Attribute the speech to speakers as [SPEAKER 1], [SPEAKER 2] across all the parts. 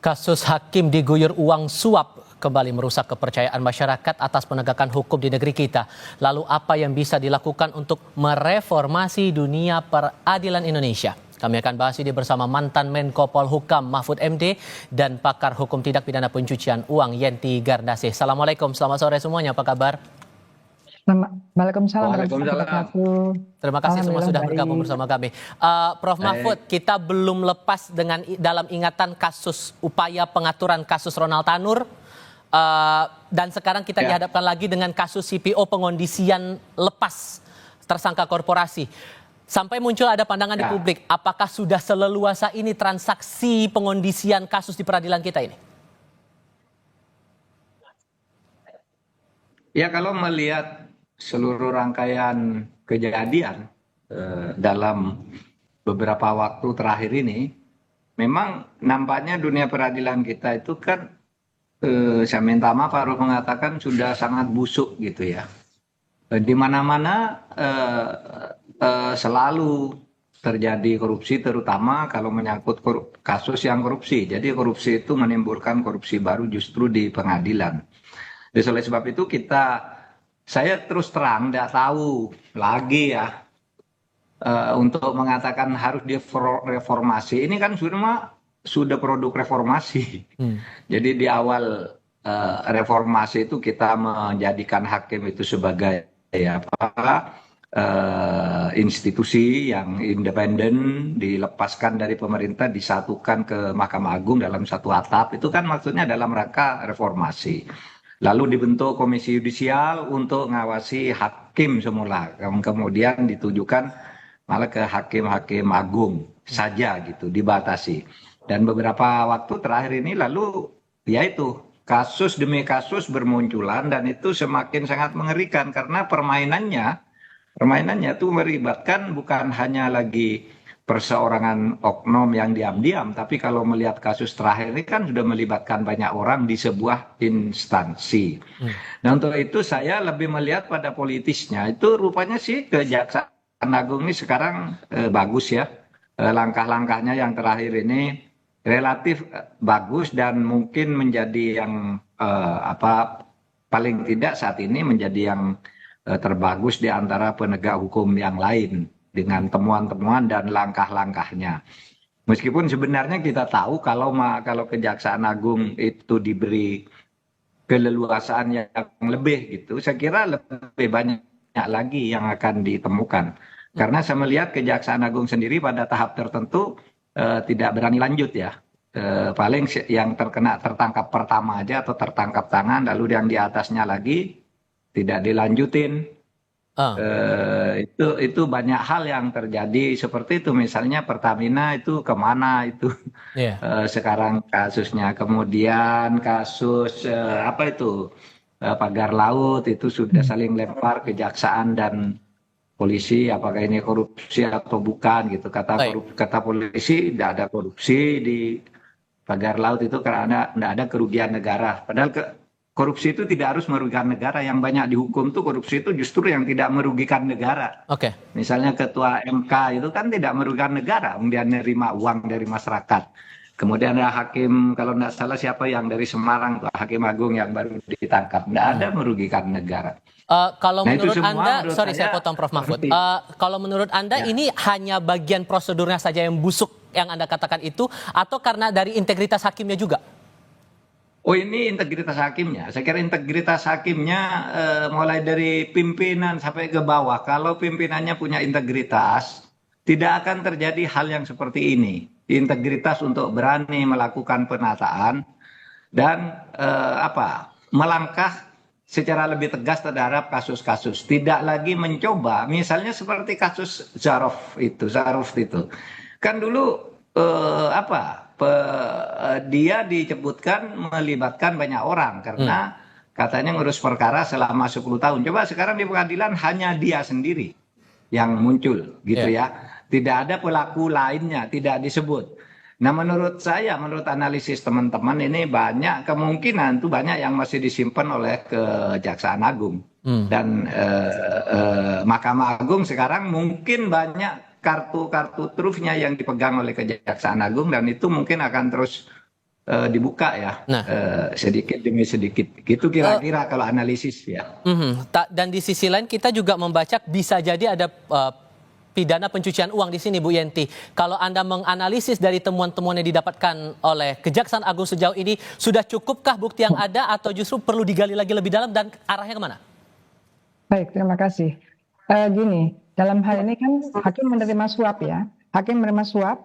[SPEAKER 1] Kasus hakim diguyur uang suap kembali merusak kepercayaan masyarakat atas penegakan hukum di negeri kita. Lalu apa yang bisa dilakukan untuk mereformasi dunia peradilan Indonesia? Kami akan bahas ini bersama mantan Menko Polhukam Mahfud MD dan pakar hukum tindak pidana pencucian uang Yenti Garnasih. Assalamualaikum, selamat sore semuanya, apa kabar?
[SPEAKER 2] Waalaikumsalam warahmatullahi
[SPEAKER 3] Waalaikumsalam.
[SPEAKER 2] wabarakatuh.
[SPEAKER 1] Terima kasih semua
[SPEAKER 2] Alhamdulillah
[SPEAKER 1] sudah bergabung
[SPEAKER 2] baik.
[SPEAKER 1] bersama kami. Prof. Mahfud, kita belum lepas dengan dalam ingatan kasus upaya pengaturan kasus Ronald Tanur. Dan sekarang kita dihadapkan lagi dengan kasus CPO pengondisian lepas tersangka korporasi. Sampai muncul ada pandangan di publik, apakah sudah seleluasa ini transaksi pengondisian kasus di peradilan kita ini?
[SPEAKER 3] Ya, kalau melihat seluruh rangkaian kejadian dalam beberapa waktu terakhir ini, memang nampaknya dunia peradilan kita itu kan, saya minta maaf harus mengatakan sudah sangat busuk gitu ya. Di mana-mana selalu terjadi korupsi, terutama kalau menyangkut kasus yang korupsi. Jadi korupsi itu menimbulkan korupsi baru justru di pengadilan. Jadi oleh sebab itu saya terus terang tidak tahu lagi ya untuk mengatakan harus direformasi. Ini kan sudah produk reformasi. Jadi di awal reformasi itu kita menjadikan hakim itu sebagai institusi yang independen, dilepaskan dari pemerintah, disatukan ke Mahkamah Agung dalam satu atap. Itu kan maksudnya dalam rangka reformasi. Lalu dibentuk komisi yudisial untuk mengawasi hakim semula, kemudian ditujukan malah ke hakim-hakim agung saja gitu, dibatasi. Dan beberapa waktu terakhir ini lalu yaitu kasus demi kasus bermunculan, dan itu semakin sangat mengerikan karena permainannya itu melibatkan bukan hanya lagi perseorangan oknum yang diam-diam, tapi kalau melihat kasus terakhir ini kan sudah melibatkan banyak orang di sebuah instansi. Nah, untuk itu saya lebih melihat pada politisnya. Itu rupanya sih Kejaksaan Agung ini sekarang bagus ya. Langkah-langkahnya yang terakhir ini relatif bagus dan mungkin menjadi yang paling tidak saat ini menjadi yang terbagus di antara penegak hukum yang lain, dengan temuan-temuan dan langkah-langkahnya. Meskipun sebenarnya kita tahu kalau Kejaksaan Agung itu diberi keleluasaan yang lebih gitu, saya kira lebih banyak lagi yang akan ditemukan. Karena saya melihat Kejaksaan Agung sendiri pada tahap tertentu tidak berani lanjut ya. Paling yang tertangkap pertama aja atau tertangkap tangan, lalu yang di atasnya lagi tidak dilanjutin. Itu banyak hal yang terjadi seperti itu. Misalnya Pertamina itu kemana itu sekarang kasusnya. Kemudian kasus pagar laut itu sudah saling lempar kejaksaan dan polisi, apakah ini korupsi atau bukan gitu. Kata polisi tidak ada korupsi di pagar laut itu karena tidak ada kerugian negara. Padahal korupsi itu tidak harus merugikan negara. Yang banyak dihukum tuh korupsi itu justru yang tidak merugikan negara. Misalnya ketua MK itu kan tidak merugikan negara, dia menerima uang dari masyarakat. Kemudian ada hakim, kalau tidak salah siapa yang dari Semarang, hakim agung yang baru ditangkap, tidak ada merugikan negara.
[SPEAKER 1] Kalau menurut Anda, saya potong Prof. Mahfud. Kalau menurut Anda ini hanya bagian prosedurnya saja yang busuk yang Anda katakan itu, atau karena dari integritas hakimnya juga?
[SPEAKER 3] Oh, ini integritas hakimnya. Saya kira integritas hakimnya mulai dari pimpinan sampai ke bawah. Kalau pimpinannya punya integritas, tidak akan terjadi hal yang seperti ini. Integritas untuk berani melakukan penataan dan melangkah secara lebih tegas terhadap kasus-kasus. Tidak lagi mencoba, misalnya seperti kasus Zaruf itu. Kan dulu dia disebutkan melibatkan banyak orang karena katanya ngurus perkara selama 10 tahun. Coba sekarang di pengadilan hanya dia sendiri yang muncul gitu ya. Tidak ada pelaku lainnya, tidak disebut. Nah, menurut saya, menurut analisis teman-teman ini banyak kemungkinan tuh banyak yang masih disimpan oleh Kejaksaan Agung. Dan Mahkamah Agung sekarang mungkin banyak kartu trufnya yang dipegang oleh Kejaksaan Agung, dan itu mungkin akan terus dibuka ya,
[SPEAKER 1] Nah,
[SPEAKER 3] sedikit demi sedikit. Gitu kira-kira kalau analisis ya.
[SPEAKER 1] dan di sisi lain kita juga membaca bisa jadi ada pidana pencucian uang di sini, Bu Yenti. Kalau Anda menganalisis dari temuan-temuan yang didapatkan oleh Kejaksaan Agung sejauh ini, sudah cukupkah bukti yang ada atau justru perlu digali lagi lebih dalam dan arahnya kemana?
[SPEAKER 2] Baik, terima kasih. Gini, dalam hal ini kan hakim menerima suap ya. Hakim menerima suap,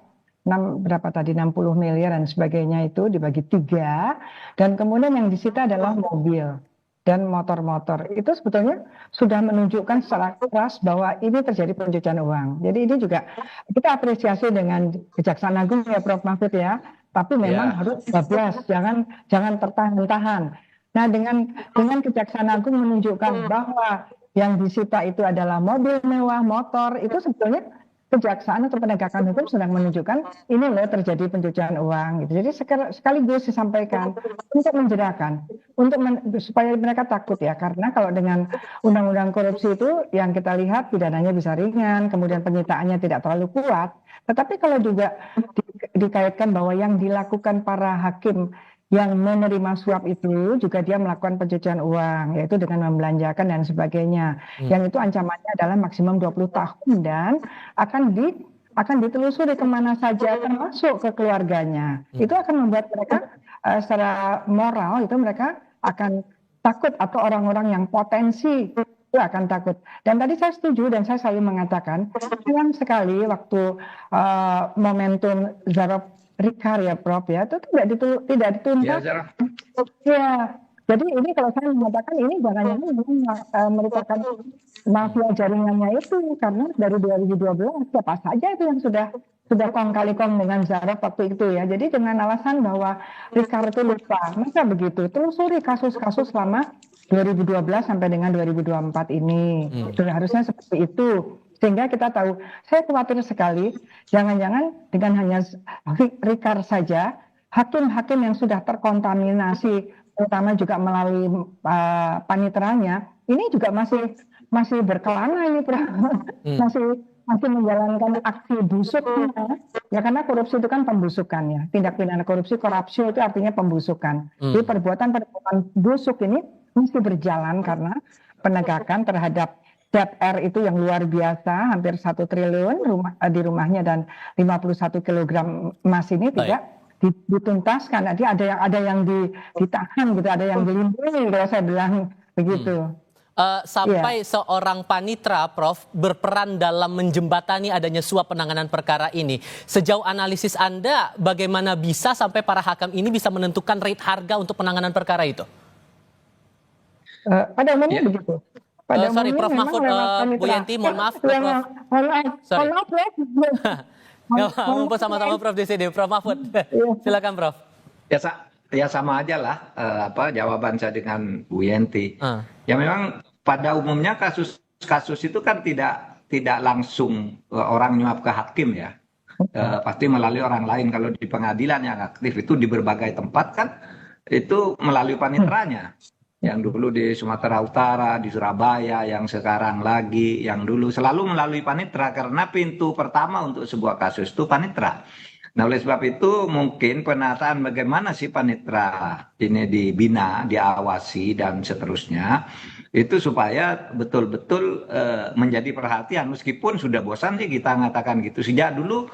[SPEAKER 2] berapa tadi, 60 miliar dan sebagainya itu dibagi 3. Dan kemudian yang disita adalah mobil dan motor-motor. Itu sebetulnya sudah menunjukkan secara keras bahwa ini terjadi pencucian uang. Jadi ini juga kita apresiasi dengan Kejaksaan Agung ya Prof. Mahfud ya. Tapi memang harus bablas, jangan tertahan-tahan. Nah, dengan Kejaksaan Agung menunjukkan bahwa yang disita itu adalah mobil mewah, motor, itu sebetulnya kejaksaan atau penegakan hukum sedang menunjukkan ini loh terjadi pencucian uang gitu. Jadi sekaligus disampaikan untuk menjerakan, supaya mereka takut ya, karena kalau dengan undang-undang korupsi itu yang kita lihat pidananya bisa ringan, kemudian penyitaannya tidak terlalu kuat. Tetapi kalau juga dikaitkan bahwa yang dilakukan para hakim yang menerima suap itu juga dia melakukan pencucian uang, yaitu dengan membelanjakan dan sebagainya. Yang itu ancamannya adalah maksimum 20 tahun dan akan ditelusuri kemana saja, termasuk ke keluarganya. Itu akan membuat mereka secara moral itu mereka akan takut, atau orang-orang yang potensi itu akan takut. Dan tadi saya setuju dan saya selalu mengatakan, sayang sekali waktu momentum Zaraf Rikar ya Prof ya, itu tidak dituntas. Ya, jadi ini kalau saya mengatakan ini jangan-jangan merupakan mafia jaringannya itu, karena dari 2012 siapa saja itu yang sudah kong kali kong dengan Zaraf waktu itu ya. Jadi dengan alasan bahwa Rikar itu lupa, masa begitu? Telusuri kasus-kasus selama 2012 sampai dengan 2024 ini. Itu harusnya seperti itu. Sehingga kita tahu, saya khawatir sekali, jangan-jangan dengan hanya Rikar saja, hakim-hakim yang sudah terkontaminasi, terutama juga melalui paniteranya, ini juga masih berkelana ini, masih menjalankan aksi busuknya. Ya karena korupsi itu kan pembusukan ya, tindak pidana korupsi, korupsi itu artinya pembusukan. Jadi perbuatan busuk ini mesti berjalan karena penegakan terhadap DPR itu yang luar biasa, hampir 1 triliun di rumahnya dan 51 kilogram emas ini tidak dituntaskan. Jadi ada yang ditahan gitu, ada yang dilindungi kalau saya bilang begitu.
[SPEAKER 1] Sampai seorang panitra, Prof, berperan dalam menjembatani adanya suap penanganan perkara ini. Sejauh analisis Anda, bagaimana bisa sampai para hakim ini bisa menentukan rate harga untuk penanganan perkara itu?
[SPEAKER 2] Pada umumnya begitu.
[SPEAKER 1] Sorry, Prof Mahfud, Bu Yenti, mohon maaf. Prof. Sorry. Mumpung sama-sama Prof di sini, Prof Mahfud. Silakan, Prof.
[SPEAKER 3] Ya sama aja lah jawaban saya dengan Bu Yenti. Ya memang pada umumnya kasus itu kan tidak langsung orang nyuap ke hakim ya. Pasti melalui orang lain. Kalau di pengadilan yang aktif itu di berbagai tempat kan itu melalui panitranya. Yang dulu di Sumatera Utara, di Surabaya, yang sekarang lagi, yang dulu selalu melalui panitra, karena pintu pertama untuk sebuah kasus itu panitra. Nah oleh sebab itu mungkin penataan bagaimana sih panitra ini dibina, diawasi dan seterusnya, itu supaya betul-betul menjadi perhatian, meskipun sudah bosan sih kita mengatakan gitu. Sejak dulu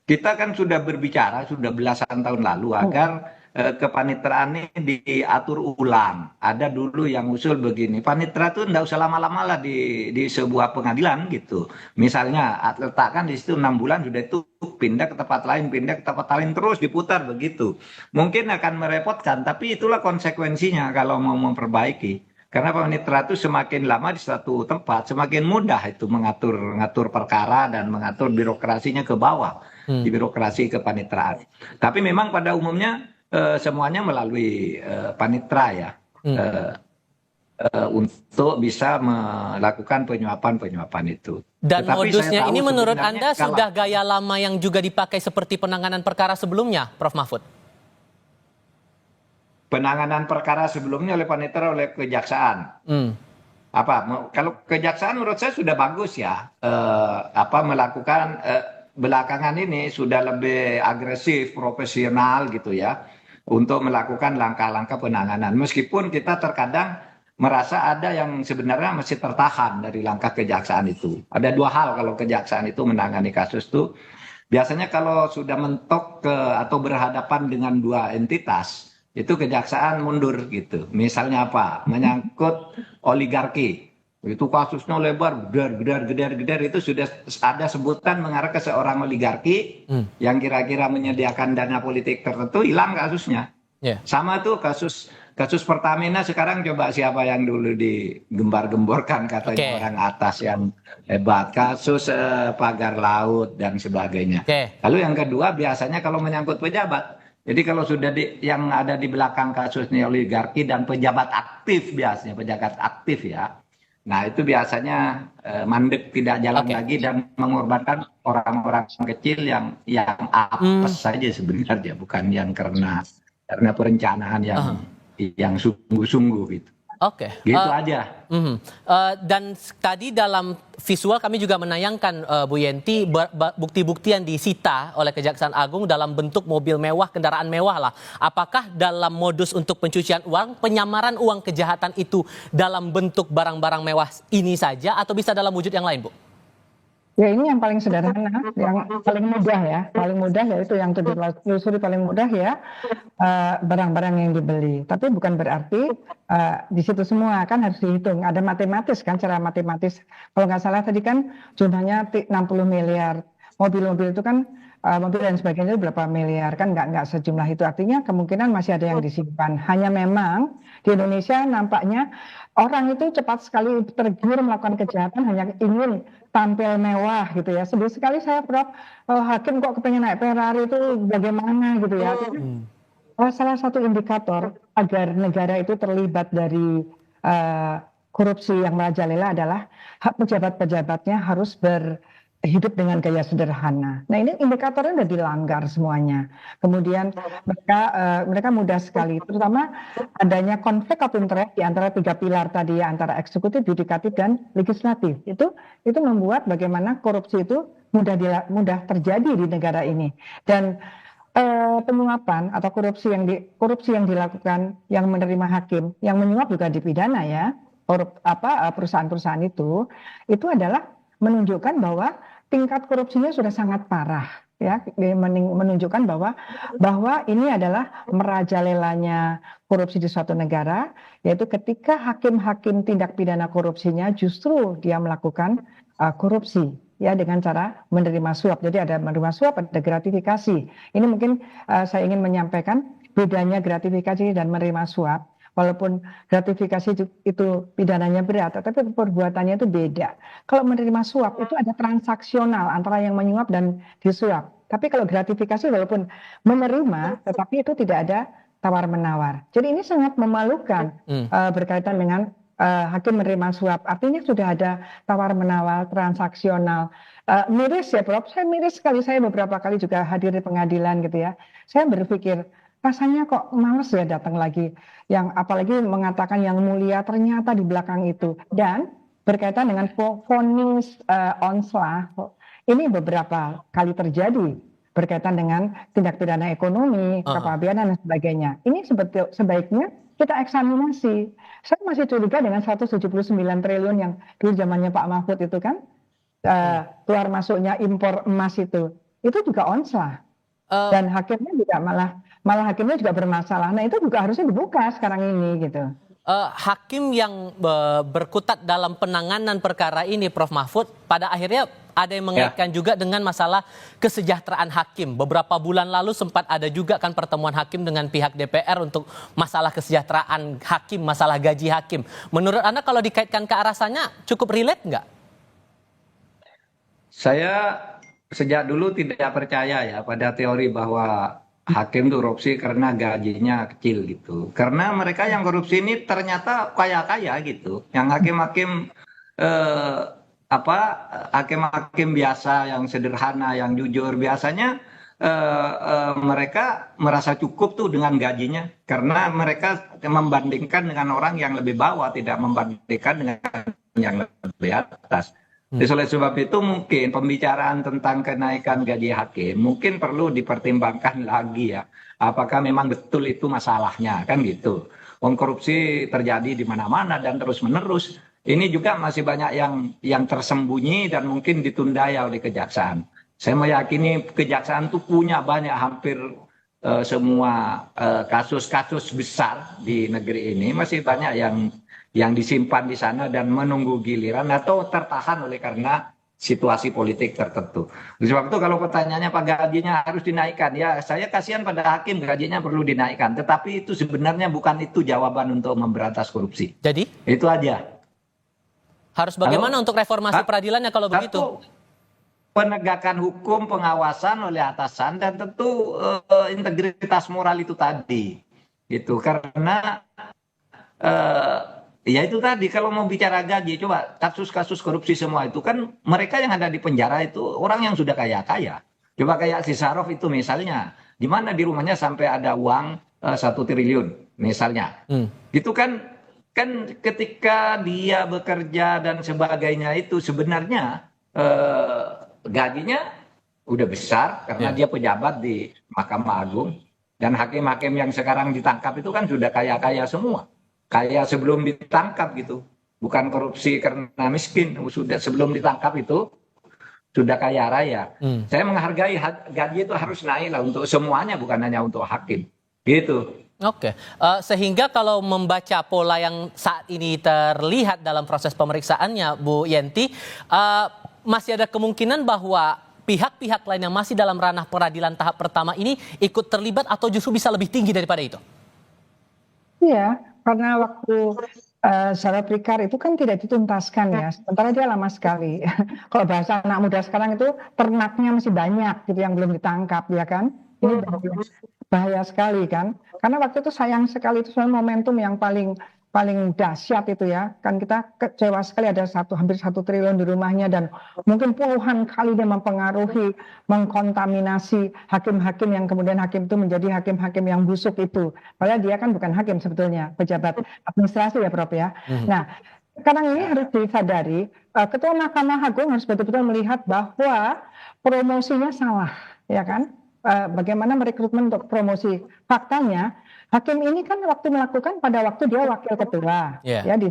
[SPEAKER 3] kita kan sudah berbicara, sudah belasan tahun lalu agar kepanitraan ini diatur ulang. Ada dulu yang usul begini, panitra tuh enggak usah lama-lama lah di sebuah pengadilan gitu. Misalnya letakkan di situ 6 bulan, sudah itu pindah ke tempat lain, terus diputar begitu. Mungkin akan merepotkan, tapi itulah konsekuensinya kalau mau memperbaiki. Karena panitra itu semakin lama di satu tempat, semakin mudah itu mengatur perkara dan mengatur birokrasinya ke bawah, di birokrasi kepanitraan. Tapi memang pada umumnya semuanya melalui panitra ya, untuk bisa melakukan penyuapan itu.
[SPEAKER 1] Dan
[SPEAKER 3] tetapi
[SPEAKER 1] modusnya ini menurut Anda
[SPEAKER 3] kalau
[SPEAKER 1] sudah gaya lama yang juga dipakai seperti penanganan perkara sebelumnya, Prof Mahfud?
[SPEAKER 3] Penanganan perkara sebelumnya oleh panitera, oleh kejaksaan. Kalau kejaksaan menurut saya sudah bagus ya, melakukan belakangan ini sudah lebih agresif, profesional gitu ya. untuk melakukan langkah-langkah penanganan. Meskipun kita terkadang merasa ada yang sebenarnya masih tertahan dari langkah kejaksaan itu. Ada dua hal kalau kejaksaan itu menangani kasus itu. Biasanya kalau sudah mentok atau berhadapan dengan dua entitas, itu kejaksaan mundur gitu. Misalnya apa? Menyangkut oligarki. Itu kasusnya lebar, gedar, itu sudah ada sebutan mengarah ke seorang oligarki yang kira-kira menyediakan dana politik tertentu, hilang kasusnya.
[SPEAKER 1] Yeah.
[SPEAKER 3] Sama tuh kasus Pertamina sekarang, coba siapa yang dulu digembar-gemborkan katanya orang atas yang hebat, kasus pagar laut dan sebagainya. Lalu yang kedua biasanya kalau menyangkut pejabat, jadi kalau sudah yang ada di belakang kasus ini oligarki dan pejabat aktif, biasanya pejabat aktif ya, nah itu biasanya mandek, tidak jalan lagi dan mengorbankan orang-orang kecil yang apes saja sebenarnya, bukan yang karena perencanaan yang sungguh-sungguh gitu. Gitu aja.
[SPEAKER 1] Dan tadi dalam visual kami juga menayangkan Bu Yenti bukti-bukti yang disita oleh Kejaksaan Agung dalam bentuk mobil mewah, kendaraan mewah lah. Apakah dalam modus untuk pencucian uang, penyamaran uang kejahatan itu dalam bentuk barang-barang mewah ini saja atau bisa dalam wujud yang lain, Bu?
[SPEAKER 2] Ya ini yang paling sederhana, yang paling mudah ya, yaitu yang ditelusuri paling mudah ya, barang-barang yang dibeli. Tapi bukan berarti di situ semua kan harus dihitung, ada matematis kan, cara matematis. Kalau nggak salah tadi kan jumlahnya 60 miliar, mobil-mobil itu kan mobil dan sebagainya itu berapa miliar kan, nggak sejumlah itu. Artinya kemungkinan masih ada yang disimpan. Hanya memang di Indonesia nampaknya orang itu cepat sekali tergiur melakukan kejahatan hanya ingin tampil mewah gitu ya. Sedih sekali saya, Prof, hakim kok kepengen naik Ferrari itu bagaimana gitu ya. Salah satu indikator agar negara itu terlibat dari korupsi yang merajalela adalah hak pejabat-pejabatnya harus hidup dengan gaya sederhana. Nah ini indikatornya sudah dilanggar semuanya. Kemudian mereka mudah sekali, terutama adanya konflik of interest di antara tiga pilar tadi ya, antara eksekutif, yudikatif, dan legislatif. Itu membuat bagaimana korupsi itu mudah terjadi di negara ini. Dan penyuapan atau korupsi yang dilakukan yang menerima hakim, yang menyuap juga dipidana ya. Perusahaan-perusahaan itu adalah menunjukkan bahwa tingkat korupsinya sudah sangat parah ya, menunjukkan bahwa ini adalah merajalelanya korupsi di suatu negara, yaitu ketika hakim-hakim tindak pidana korupsinya justru dia melakukan korupsi ya dengan cara menerima suap. Jadi ada menerima suap, ada gratifikasi. Ini mungkin saya ingin menyampaikan bedanya gratifikasi dan menerima suap. Walaupun gratifikasi itu pidananya berat, tetapi perbuatannya itu beda. Kalau menerima suap itu ada transaksional antara yang menyuap dan disuap. Tapi kalau gratifikasi walaupun menerima, tetapi itu tidak ada tawar-menawar. Jadi ini sangat memalukan berkaitan dengan hakim menerima suap. Artinya sudah ada tawar-menawar, transaksional. Miris ya, Prof. Saya miris sekali. Saya beberapa kali juga hadir di pengadilan gitu ya. Saya berpikir, rasanya kok males ya datang lagi, yang apalagi mengatakan yang mulia ternyata di belakang itu. Dan berkaitan dengan vonis onslah, ini beberapa kali terjadi berkaitan dengan tindak pidana ekonomi, kepabeanan dan sebagainya. Ini sebaiknya kita eksaminasi. Saya masih curiga dengan 179 triliun yang dulu zamannya Pak Mahfud itu kan, keluar masuknya impor emas itu juga onslah. Dan hakimnya juga malah hakimnya juga bermasalah. Nah itu juga harusnya dibuka sekarang ini gitu.
[SPEAKER 1] Hakim yang berkutat dalam penanganan perkara ini, Prof. Mahfud, pada akhirnya ada yang mengaitkan juga dengan masalah kesejahteraan hakim. Beberapa bulan lalu sempat ada juga kan pertemuan hakim dengan pihak DPR untuk masalah kesejahteraan hakim, masalah gaji hakim. Menurut Anda kalau dikaitkan ke arah sana cukup relate nggak?
[SPEAKER 3] Saya sejak dulu tidak percaya ya pada teori bahwa hakim itu korupsi karena gajinya kecil gitu. Karena mereka yang korupsi ini ternyata kaya-kaya gitu. Yang hakim-hakim hakim-hakim biasa yang sederhana, yang jujur, biasanya mereka merasa cukup tuh dengan gajinya karena mereka membandingkan dengan orang yang lebih bawah, tidak membandingkan dengan yang lebih atas. Oleh sebab itu mungkin pembicaraan tentang kenaikan gaji hakim mungkin perlu dipertimbangkan lagi ya. Apakah memang betul itu masalahnya, kan gitu. Korupsi terjadi di mana-mana dan terus-menerus. Ini juga masih banyak yang tersembunyi dan mungkin ditunda ya oleh kejaksaan. Saya meyakini kejaksaan itu punya banyak hampir semua kasus-kasus besar di negeri ini masih banyak yang disimpan di sana dan menunggu giliran atau tertahan oleh karena situasi politik tertentu. Oleh sebab itu kalau pertanyaannya Pak gajinya harus dinaikkan, ya saya kasihan pada hakim gajinya perlu dinaikkan. Tetapi itu sebenarnya bukan itu jawaban untuk memberantas korupsi.
[SPEAKER 1] Jadi
[SPEAKER 3] Itu aja.
[SPEAKER 1] harus bagaimana untuk reformasi peradilannya kalau begitu?
[SPEAKER 3] Satu, penegakan hukum, pengawasan oleh atasan dan tentu integritas moral itu tadi. Gitu. Karena ya itu tadi kalau mau bicara gaji, coba kasus-kasus korupsi semua itu kan mereka yang ada di penjara itu orang yang sudah kaya-kaya. Coba kayak si Sarov itu misalnya, di mana di rumahnya sampai ada uang 1 triliun misalnya. Gitu kan ketika dia bekerja dan sebagainya itu sebenarnya gajinya udah besar karena dia pejabat di Mahkamah Agung dan hakim-hakim yang sekarang ditangkap itu kan sudah kaya-kaya semua. Kayak sebelum ditangkap gitu, bukan korupsi karena miskin, sudah sebelum ditangkap itu sudah kaya raya. Saya menghargai gaji itu harus naik lah untuk semuanya, bukan hanya untuk hakim, gitu.
[SPEAKER 1] Oke, sehingga kalau membaca pola yang saat ini terlihat dalam proses pemeriksaannya, Bu Yenti, masih ada kemungkinan bahwa pihak-pihak lain yang masih dalam ranah peradilan tahap pertama ini ikut terlibat atau justru bisa lebih tinggi daripada itu?
[SPEAKER 2] Iya, karena waktu Sarah Pikar itu kan tidak dituntaskan ya, sementara dia lama sekali. Kalau bahasa anak muda sekarang itu ternaknya masih banyak gitu yang belum ditangkap ya kan. Ini bahaya sekali kan. Karena waktu itu sayang sekali itu momentum yang paling dahsyat itu ya. Kan kita kecewa sekali ada hampir 1 triliun di rumahnya dan mungkin puluhan kali dia mempengaruhi, mengkontaminasi hakim-hakim yang kemudian hakim itu menjadi hakim-hakim yang busuk itu. Padahal dia kan bukan hakim sebetulnya, pejabat administrasi ya Prof ya. Nah, sekarang ini harus disadari, Ketua Mahkamah Agung harus betul-betul melihat bahwa promosinya salah, ya kan? Bagaimana merekrutmen untuk promosi. Faktanya, hakim ini kan waktu melakukan pada waktu dia wakil ketua ya di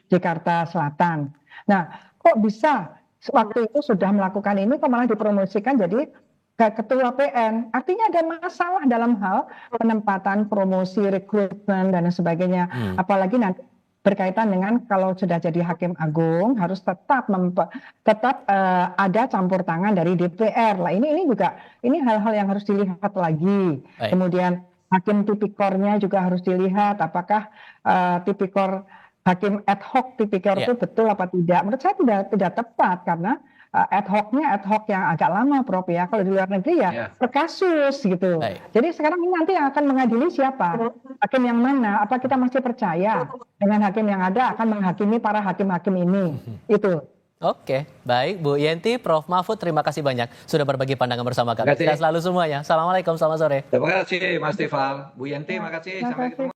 [SPEAKER 2] Jakarta Selatan. Nah, kok bisa waktu itu sudah melakukan ini kok malah dipromosikan jadi ketua PN? Artinya ada masalah dalam hal penempatan, promosi, rekrutmen dan sebagainya. Apalagi nanti berkaitan dengan kalau sudah jadi hakim agung harus tetap ada campur tangan dari DPR lah. Ini juga hal-hal yang harus dilihat lagi. Kemudian hakim tipikornya juga harus dilihat apakah tipikor hakim ad hoc tipikor itu betul apa tidak. Menurut saya tidak tepat karena ad hoc yang agak lama Prof ya. Kalau di luar negeri ya per kasus gitu. Jadi sekarang ini nanti yang akan mengadili siapa? Hakim yang mana? Apa kita masih percaya dengan hakim yang ada akan menghakimi para hakim-hakim ini? Itu.
[SPEAKER 1] Oke, baik Bu Yenti, Prof Mahfud, terima kasih banyak sudah berbagi pandangan bersama kami. Sehat selalu semuanya. Assalamualaikum, selamat sore.
[SPEAKER 3] Terima kasih Mas Tifal, Bu Yenti, terima kasih. Sampai ketemu.